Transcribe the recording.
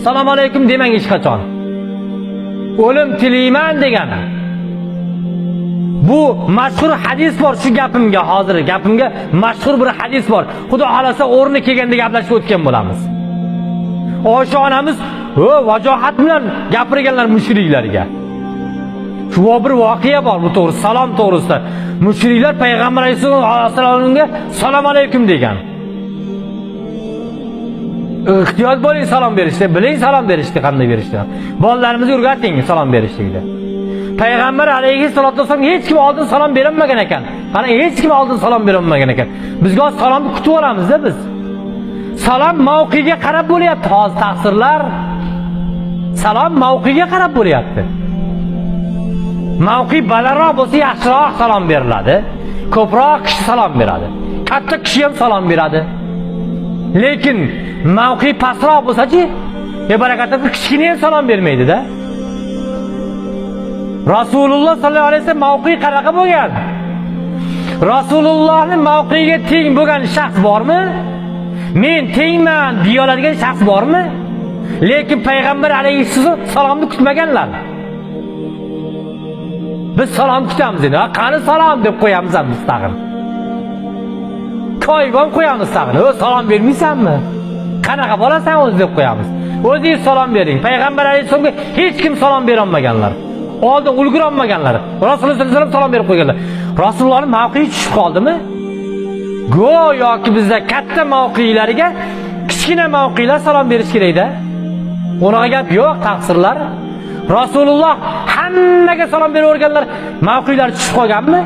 Assalomu alaykum demang hech qachon. O'lim tilayman degani. Bu mashhur hadis bor shu gapimga, hozir gapimga mashhur bir hadis bor. Xudo xolasa o'rni kelganda gaplashib o'tgan bo'lamiz. Oysha onamiz vajohat bilan gapirganlar mushriklarga. Shu bir voqea bor bu to'g'ri, salom to'g'risida. Mushriklar payg'ambar alayhisolamga salom alaykum degan. Ehtiyot bo'ling salom berishda, biling salom berishda qanday berishda. Bolalarimizga o'rgating salom berishlikda. Payg'ambar alayhisolatu vasallam hech kim oldin salom berilmagan ekan. Qani hech kim oldin salom berilmagan ekan. Bizga salomni kutib olamiz-da biz. Salom mavqiga qarab bo'lyapti hozir taqsirlar. Salom mavqiga qarab bo'lyapti. Mavqi balandroq bo'lsa yaxshiroq salom beriladi. Ko'proq kishi salom beradi. Katta kishi ham salom beradi. Lekin mavqi pastroq bo'lsa-chi, barakatli kichkina ham salom bermaydi-da. Rasululloh sallallohu alayhi vasallam mavqi qanaqa bo'lgan? Rasulullohning mavqiga teng bo'lgan shaxs bormi? Men tengman deya oladigan shaxs bormi? Lekin payg'ambar alayhissalom salomni kutmaganlar. Biz salom kutamiz endi. Qani salom deb qo'yamiz ham mustaqil. Koygon qo'yamiz tag'in. Salom bermaysanmi? Qanaqa bo'lasan o'zi deb qo'yamiz. O'zingiz salom bering. Payg'ambar alayhissalomga hech kim salom bera olmaganlar. Oldin ulgura olmaganlar. Rasululloh sollallohu alayhi vasallam salom berib qo'yganlar. Rasulullohning mavqei tushib qoldimi? Go'yoki bizda katta mavqeilariga kichkina mavqelar salom berish kerak-da. Unaqa gap yo'q, taqsirlar. Rasululloh hammaga salom beraverganlar, mavqelar tushib qolganmi?